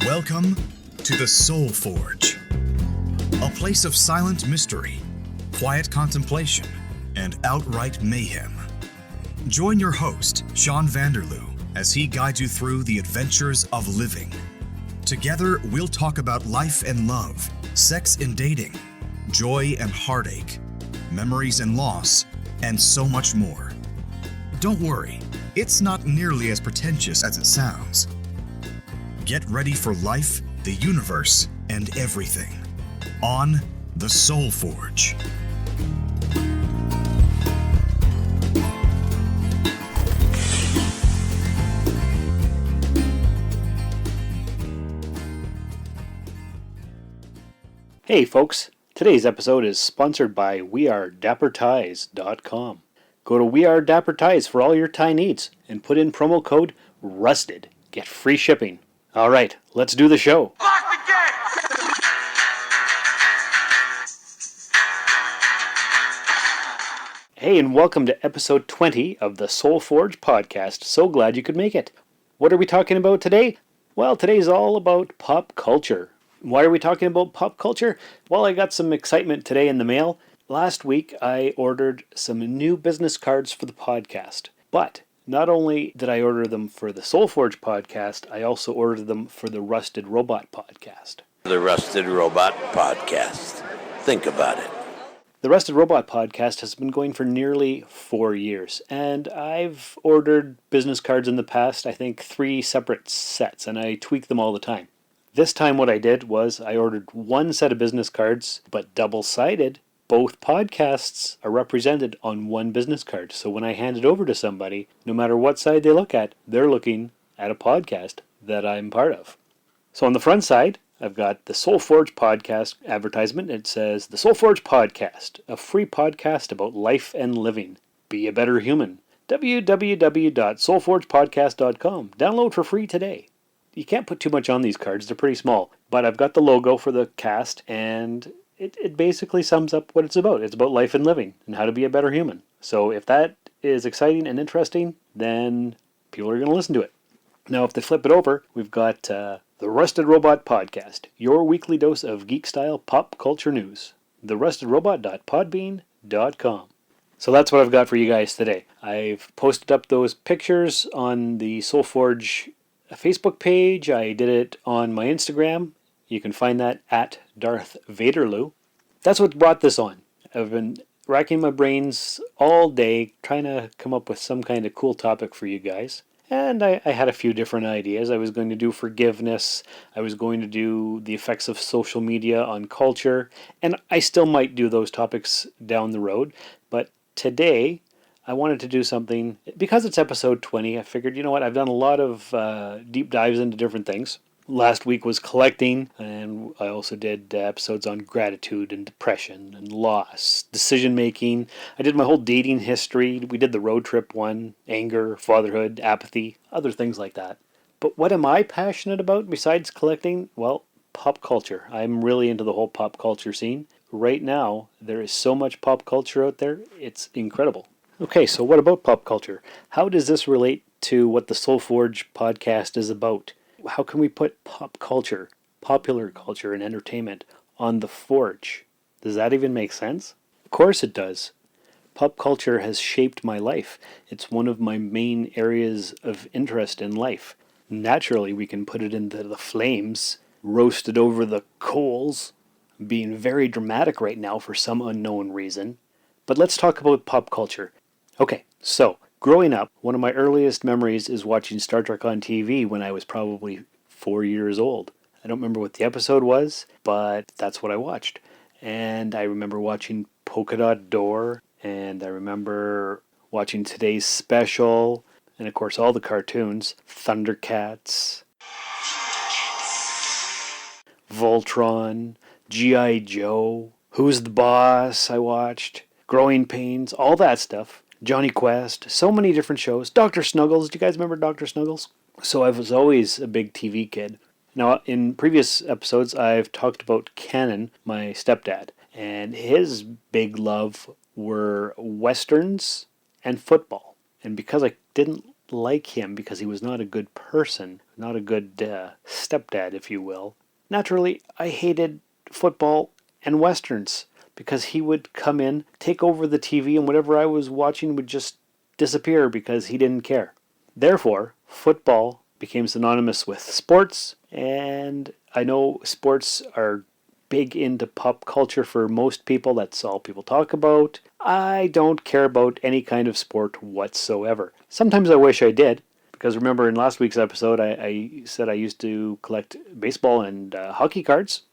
Welcome to the Soul Forge, a place of silent mystery, quiet contemplation, and outright mayhem. Join your host, Sean Vanderloo, as he guides you through the adventures of living. Together, we'll talk about life and love, sex and dating, joy and heartache, memories and loss, and so much more. Don't worry, it's not nearly as pretentious as it sounds. Get ready for life, the universe, and everything on the Soul Forge. Hey folks, today's episode is sponsored by wearedapperties.com. Go to wearedapperties for all your tie needs and put in promo code RUSTED. Get free shipping. All right, let's do the show. Lock the gate! Hey, and welcome to episode 20 of the Soul Forge podcast. So glad you could make it. What are we talking about today? Well, today's all about pop culture. Why are we talking about pop culture? Well, I got some excitement today in the mail. Last week, I ordered some new business cards for the podcast. But not only did I order them for the Soul Forge podcast, I also ordered them for the Rusted Robot podcast. The Rusted Robot Podcast. Think about it. The Rusted Robot podcast has been going for nearly 4 years, and I've ordered business cards in the past, I think 3 separate sets, and I tweak them all the time. This time what I did was I ordered one set of business cards, but double-sided. Both podcasts are represented on one business card. So when I hand it over to somebody, no matter what side they look at, they're looking at a podcast that I'm part of. So on the front side, I've got the Soul Forge podcast advertisement. It says, The Soul Forge Podcast, a free podcast about life and living. Be a better human. www.soulforgepodcast.com. Download for free today. You can't put too much on these cards. They're pretty small. But I've got the logo for the cast, and it basically sums up what it's about. It's about life and living and how to be a better human. So if that is exciting and interesting, then people are going to listen to it. Now, if they flip it over, we've got the Rusted Robot Podcast, your weekly dose of geek-style pop culture news. therustedrobot.podbean.com. So that's what I've got for you guys today. I've posted up those pictures on the Soul Forge Facebook page. I did it on my Instagram. You can find that at Darth Vaderloo. That's what brought this on. I've been racking my brains all day trying to come up with some kind of cool topic for you guys. And I had a few different ideas. I was going to do forgiveness. I was going to do the effects of social media on culture. And I still might do those topics down the road. But today, I wanted to do something. Because it's episode 20, I figured, you know what, I've done a lot of deep dives into different things. Last week was collecting, and I also did episodes on gratitude and depression and loss, decision-making. I did my whole dating history. We did the road trip one, anger, fatherhood, apathy, other things like that. But what am I passionate about besides collecting? Well, pop culture. I'm really into the whole pop culture scene. Right now, there is so much pop culture out there, it's incredible. Okay, so what about pop culture? How does this relate to what the Soul Forge podcast is about? How can we put pop culture, popular culture, and entertainment on the forge? Does that even make sense? Of course it does. Pop culture has shaped my life. It's one of my main areas of interest in life. Naturally, we can put it into the flames, roasted over the coals, being very dramatic right now for some unknown reason. But let's talk about pop culture. Okay, so growing up, one of my earliest memories is watching Star Trek on TV when I was probably 4 years old. I don't remember what the episode was, but that's what I watched. And I remember watching Polka Dot Door, and I remember watching Today's Special, and of course all the cartoons, Thundercats, Voltron, G.I. Joe, Who's the Boss I watched, Growing Pains, all that stuff. Johnny Quest, so many different shows. Dr. Snuggles, do you guys remember Dr. Snuggles? So I was always a big TV kid. Now, in previous episodes, I've talked about Cannon, my stepdad, and his big love were westerns and football. And because I didn't like him because he was not a good person, not a good stepdad, if you will. Naturally, I hated football and westerns because he would come in, take over the TV, and whatever I was watching would just disappear because he didn't care. Therefore, football became synonymous with sports, and I know sports are big into pop culture for most people. That's all people talk about. I don't care about any kind of sport whatsoever. Sometimes I wish I did, because remember in last week's episode I said I used to collect baseball and hockey cards.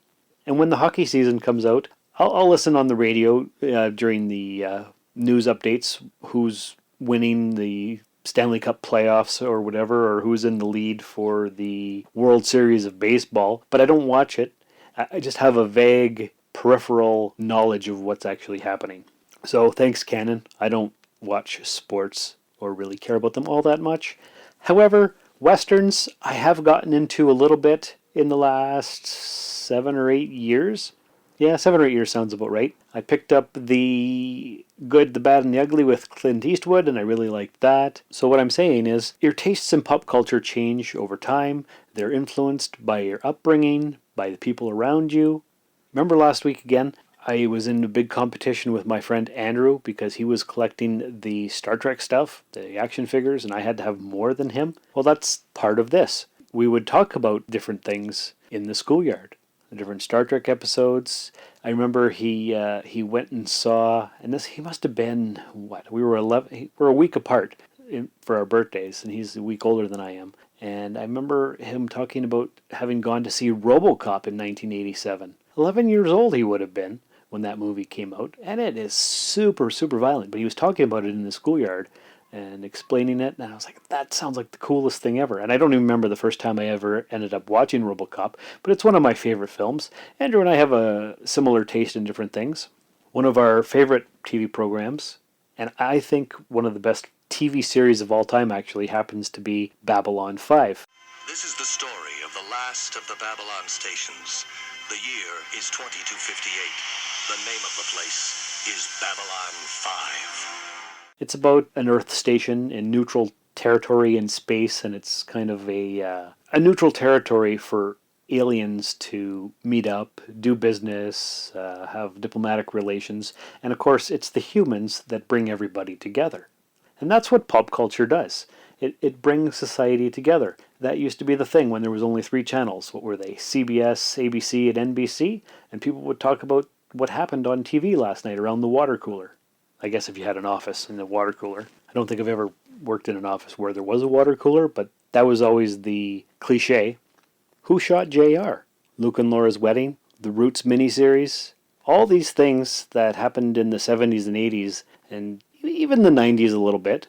And when the hockey season comes out, I'll listen on the radio during the news updates who's winning the Stanley Cup playoffs or whatever, or who's in the lead for the World Series of Baseball. But I don't watch it. I just have a vague peripheral knowledge of what's actually happening. So thanks, Canon. I don't watch sports or really care about them all that much. However, westerns I have gotten into a little bit in the last 7 or 8 years. Yeah, 7 or 8 years sounds about right. I picked up The Good, the Bad, and the Ugly with Clint Eastwood, and I really liked that. So what I'm saying is, your tastes in pop culture change over time. They're influenced by your upbringing, by the people around you. Remember last week again, I was in a big competition with my friend Andrew because he was collecting the Star Trek stuff, the action figures, and I had to have more than him. Well, that's part of this. We would talk about different things in the schoolyard, the different Star Trek episodes. I remember he went and saw, and this he must have been what, we were 11, we're a week apart for our birthdays, and he's a week older than I am. And I remember him talking about having gone to see RoboCop in 1987. 11 years old he would have been when that movie came out, and it is super, super violent. But he was talking about it in the schoolyard and explaining it, and I was like, that sounds like the coolest thing ever. And I don't even remember the first time I ever ended up watching RoboCop, but it's one of my favorite films. Andrew and I have a similar taste in different things. One of our favorite TV programs, and I think one of the best TV series of all time actually, happens to be Babylon 5. This is the story of the last of the Babylon stations. The year is 2258. The name of the place is Babylon 5. It's about an Earth station in neutral territory in space, and it's kind of a neutral territory for aliens to meet up, do business, have diplomatic relations, and of course it's the humans that bring everybody together. And that's what pop culture does. It brings society together. That used to be the thing when there was only 3 channels. What were they? CBS, ABC, and NBC? And people would talk about what happened on TV last night around the water cooler. I guess if you had an office in the water cooler. I don't think I've ever worked in an office where there was a water cooler, but that was always the cliche. Who shot JR? Luke and Laura's Wedding, the Roots miniseries, all these things that happened in the 70s and 80s, and even the 90s a little bit.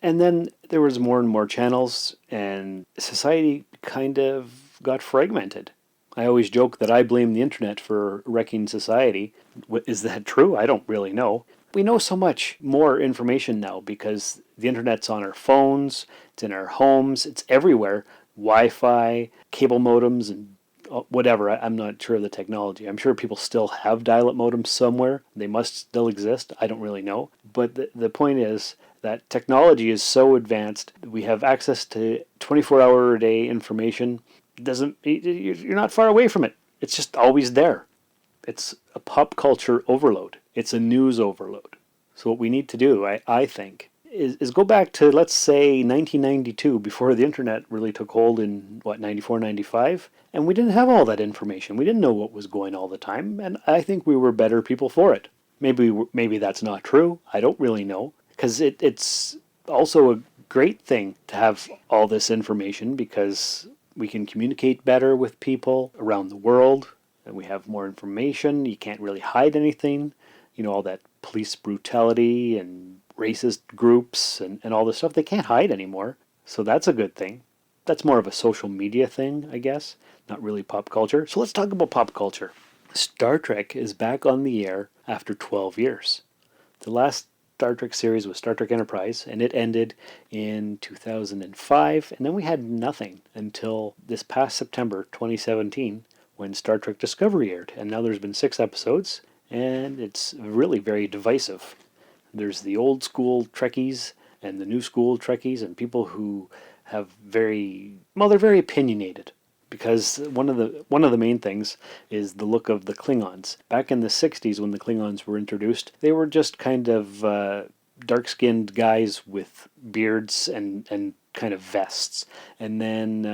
And then there was more and more channels, and society kind of got fragmented. I always joke that I blame the internet for wrecking society. Is that true? I don't really know. We know so much more information now because the internet's on our phones, it's in our homes, it's everywhere. Wi-Fi, cable modems, and whatever. I'm not sure of the technology. I'm sure people still have dial-up modems somewhere. They must still exist. I don't really know. But the point is that technology is so advanced. We have access to 24-hour-a-day information. You're not far away from it. It's just always there. It's a pop culture overload. It's a news overload. So what we need to do, I think, is go back to, let's say, 1992, before the internet really took hold in, 94, 95? And we didn't have all that information. We didn't know what was going on all the time, and I think we were better people for it. Maybe that's not true. I don't really know. Because it's also a great thing to have all this information because we can communicate better with people around the world, and we have more information. You can't really hide anything. All that police brutality and racist groups and all this stuff, they can't hide anymore. So that's a good thing. That's more of a social media thing, I guess, not really pop culture. So let's talk about pop culture. Star Trek is back on the air after 12 years. The last Star Trek series was Star Trek Enterprise, and it ended in 2005, and then we had nothing until this past September 2017 when Star Trek Discovery aired, and now there's been 6 episodes, and it's really very divisive. There's the old school Trekkies, and the new school Trekkies and people who have they're very opinionated. Because one of the main things is the look of the Klingons. Back in the 60s, when the Klingons were introduced, they were just kind of dark-skinned guys with beards and kind of vests. And then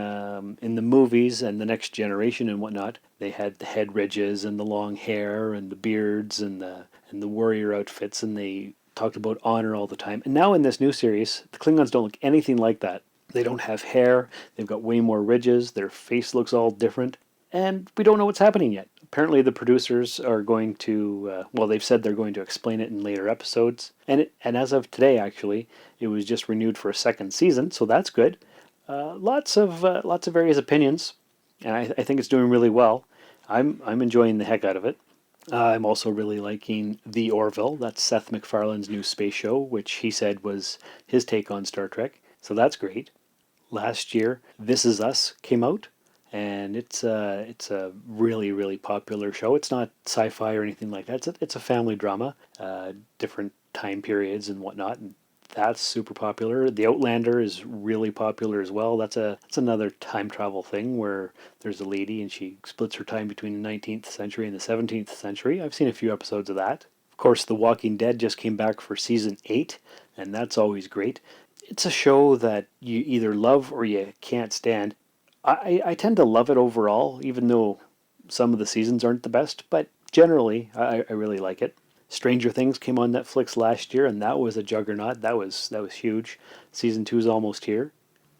in the movies and the Next Generation and whatnot, they had the head ridges and the long hair and the beards and the warrior outfits, and they talked about honor all the time. And now in this new series, the Klingons don't look anything like that. They don't have hair. They've got way more ridges. Their face looks all different. And we don't know what's happening yet. Apparently the producers are going to, they've said they're going to explain it in later episodes. And as of today, actually, it was just renewed for a second season, so that's good. Lots of various opinions, and I think it's doing really well. I'm enjoying the heck out of it. I'm also really liking The Orville. That's Seth MacFarlane's new space show, which he said was his take on Star Trek. So that's great. Last year, This Is Us came out, and it's a really, really popular show. It's not sci-fi or anything like that. It's a family drama, different time periods and whatnot. And that's super popular. The Outlander is really popular as well. That's another time travel thing where there's a lady and she splits her time between the 19th century and the 17th century. I've seen a few episodes of that. Of course, The Walking Dead just came back for season 8, and that's always great. It's a show that you either love or you can't stand. I tend to love it overall, even though some of the seasons aren't the best, but generally I really like it. Stranger Things came on Netflix last year, and that was a juggernaut. That was huge. Season 2 is almost here.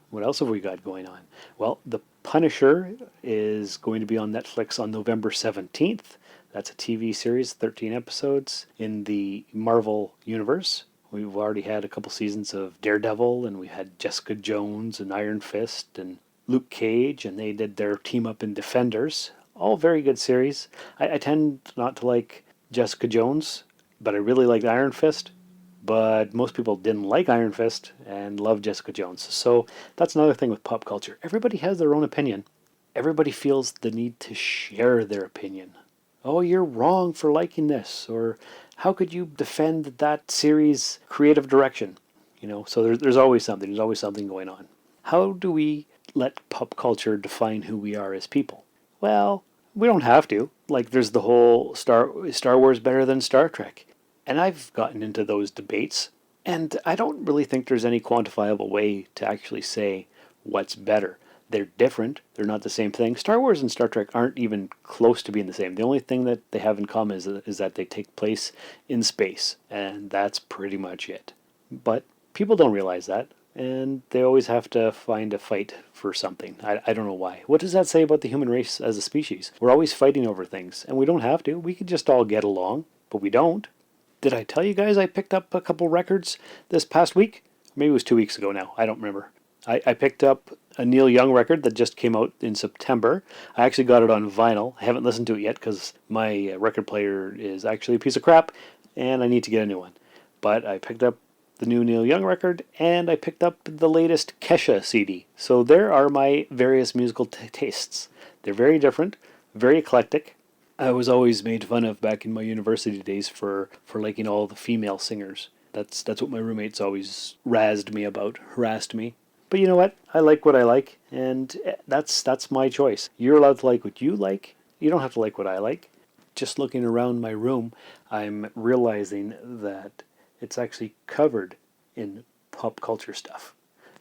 What else have we got going on? Well, The Punisher is going to be on Netflix on November 17th. That's a TV series, 13 episodes in the Marvel Universe. We've already had a couple seasons of Daredevil, and we had Jessica Jones and Iron Fist and Luke Cage, and they did their team up in Defenders. All very good series. I tend not to like Jessica Jones, but I really liked Iron Fist. But most people didn't like Iron Fist and love Jessica Jones. So that's another thing with pop culture. Everybody has their own opinion. Everybody feels the need to share their opinion. Oh, you're wrong for liking this, or how could you defend that series' creative direction? So there's always something. There's always something going on. How do we let pop culture define who we are as people? Well, we don't have to. Like, there's the whole Star Wars better than Star Trek. And I've gotten into those debates, and I don't really think there's any quantifiable way to actually say what's better. They're different. They're not the same thing. Star Wars and Star Trek aren't even close to being the same. The only thing that they have in common is that they take place in space, and that's pretty much it. But people don't realize that, and they always have to find a fight for something. I don't know why. What does that say about the human race as a species? We're always fighting over things, and we don't have to. We could just all get along, but we don't. Did I tell you guys I picked up a couple records this past week? Maybe it was 2 weeks ago now. I don't remember. I picked up a Neil Young record that just came out in September. I actually got it on vinyl. I haven't listened to it yet because my record player is actually a piece of crap and I need to get a new one. But I picked up the new Neil Young record and I picked up the latest Kesha CD. So there are my various musical tastes. They're very different, very eclectic. I was always made fun of back in my university days for liking all the female singers. That's what my roommates always harassed me. But you know what? I like what I like, and that's my choice. You're allowed to like what you like. You don't have to like what I like. Just looking around my room, I'm realizing that it's actually covered in pop culture stuff.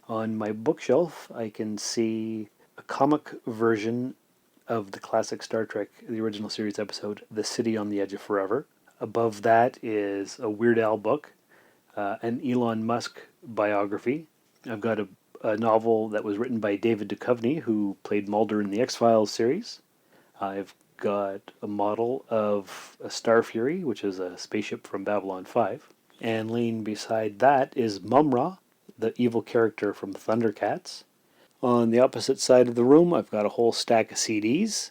On my bookshelf, I can see a comic version of the classic Star Trek, the original series episode, The City on the Edge of Forever. Above that is a Weird Al book, an Elon Musk biography. I've got a novel that was written by David Duchovny, who played Mulder in the X-Files series. I've got a model of a Star Fury, which is a spaceship from Babylon 5. And laying beside that is Mumra, the evil character from Thundercats. On the opposite side of the room, I've got a whole stack of CDs.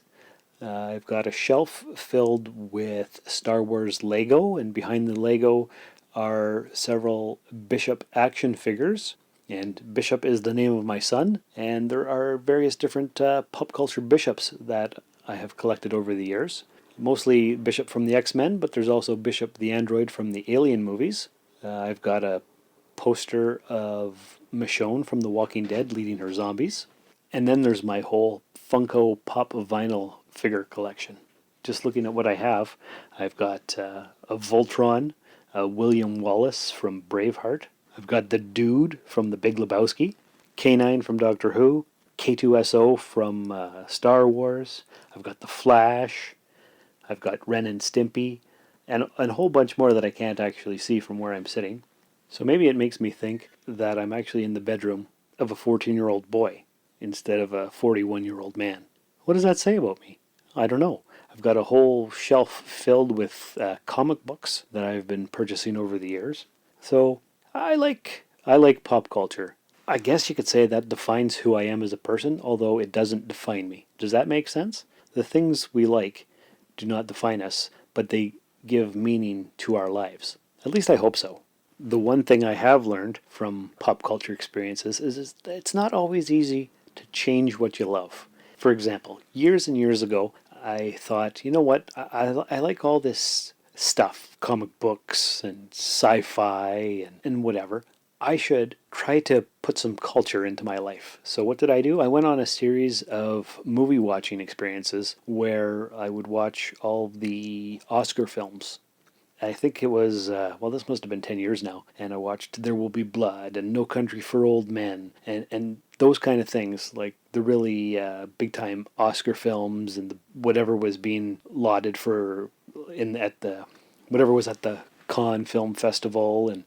I've got a shelf filled with Star Wars Lego, and behind the Lego are several Bishop action figures. And Bishop is the name of my son, and there are various different pop culture Bishops that I have collected over the years. Mostly Bishop from the X-Men, but there's also Bishop the android from the Alien movies. I've got a poster of Michonne from The Walking Dead leading her zombies. And then there's my whole Funko Pop vinyl figure collection. Just looking at what I have, I've got a Voltron, a William Wallace from Braveheart. I've got the Dude from The Big Lebowski, K9 from Doctor Who, K2SO from Star Wars. I've got the Flash. I've got Ren and Stimpy, and a whole bunch more that I can't actually see from where I'm sitting. So maybe it makes me think that I'm actually in the bedroom of a 14-year-old boy instead of a 41-year-old man. What does that say about me? I don't know. I've got a whole shelf filled with comic books that I've been purchasing over the years. So I like pop culture. I guess you could say that defines who I am as a person, although it doesn't define me. Does that make sense? The things we like do not define us, but they give meaning to our lives. At least I hope so. The one thing I have learned from pop culture experiences is that it's not always easy to change what you love. For example, years and years ago, I thought, you know what, I like all this stuff, comic books and sci-fi and whatever. I should try to put some culture into my life. So what did I do? I went on a series of movie watching experiences where I would watch all the Oscar films. I think it was, this must have been 10 years now, and I watched There Will Be Blood and No Country for Old Men and those kind of things, like the really big-time Oscar films and whatever was being lauded for whatever was at the Cannes Film Festival and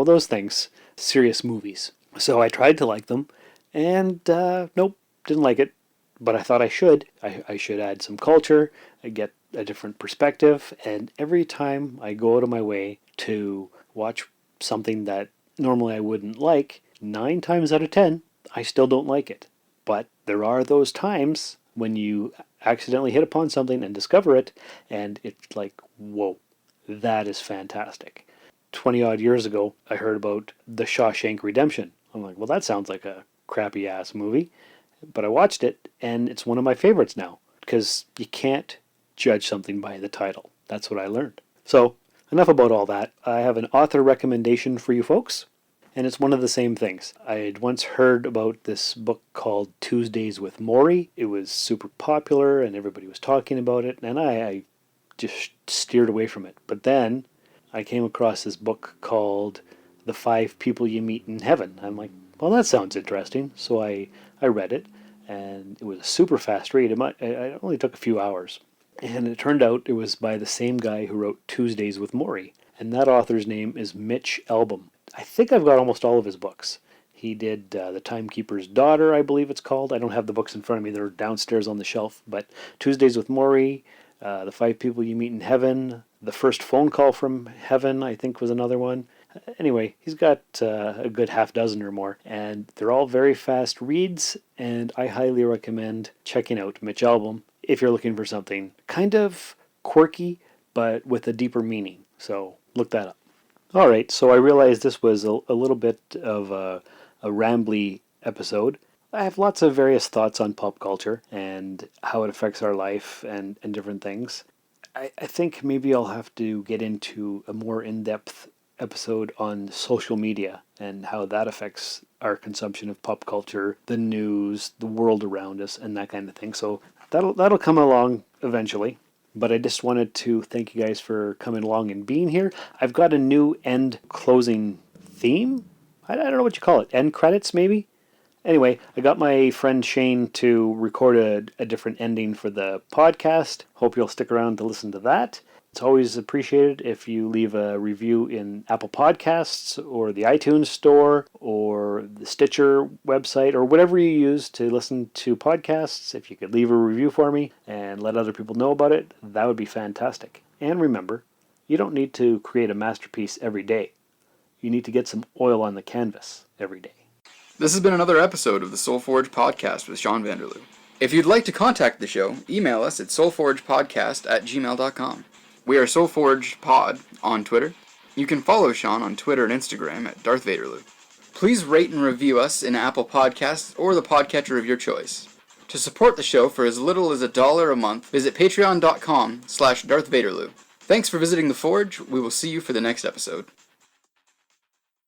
those things, serious movies. So I tried to like them, and nope, didn't like it. But I thought I should. I should add some culture, get a different perspective, and every time I go out of my way to watch something that normally I wouldn't like, 9 times out of 10, I still don't like it. But there are those times when you accidentally hit upon something and discover it, and it's like, whoa, that is fantastic. 20 odd years ago, I heard about The Shawshank Redemption. I'm like, well, that sounds like a crappy ass movie. But I watched it, and it's one of my favorites now, because you can't judge something by the title. That's what I learned. So, enough about all that. I have an author recommendation for you folks, and it's one of the same things. I had once heard about this book called Tuesdays with Morrie. It was super popular, and everybody was talking about it, and I just steered away from it. But then I came across this book called The 5 People You Meet in Heaven. I'm like, well, that sounds interesting. So I read it, and it was a super fast read. It only took a few hours. And it turned out it was by the same guy who wrote Tuesdays with Morrie. And that author's name is Mitch Albom. I think I've got almost all of his books. He did The Timekeeper's Daughter, I believe it's called. I don't have the books in front of me. They're downstairs on the shelf. But Tuesdays with Morrie, The 5 People You Meet in Heaven, The First Phone Call from Heaven, I think was another one. Anyway, he's got a good half dozen or more, and they're all very fast reads, and I highly recommend checking out Mitch Albom if you're looking for something kind of quirky, but with a deeper meaning. So look that up. All right, so I realized this was a little bit of a rambly episode. I have lots of various thoughts on pop culture and how it affects our life and different things. I think maybe I'll have to get into a more in-depth episode on social media and how that affects our consumption of pop culture, the news, the world around us, and that kind of thing. So that'll come along eventually. But I just wanted to thank you guys for coming along and being here. I've got a new end closing theme. I don't know what you call it. End credits, maybe? Anyway, I got my friend Shane to record a different ending for the podcast. Hope you'll stick around to listen to that. It's always appreciated if you leave a review in Apple Podcasts or the iTunes Store or the Stitcher website or whatever you use to listen to podcasts. If you could leave a review for me and let other people know about it, that would be fantastic. And remember, you don't need to create a masterpiece every day. You need to get some oil on the canvas every day. This has been another episode of the Soulforge Podcast with Sean Vanderloo. If you'd like to contact the show, email us at soulforgepodcast@gmail.com. We are Soulforge Pod on Twitter. You can follow Sean on Twitter and Instagram at Darth Vaderloo. Please rate and review us in Apple Podcasts or the podcatcher of your choice. To support the show for as little as $1 a month, visit patreon.com/Darth Vaderloo. Thanks for visiting the Forge. We will see you for the next episode.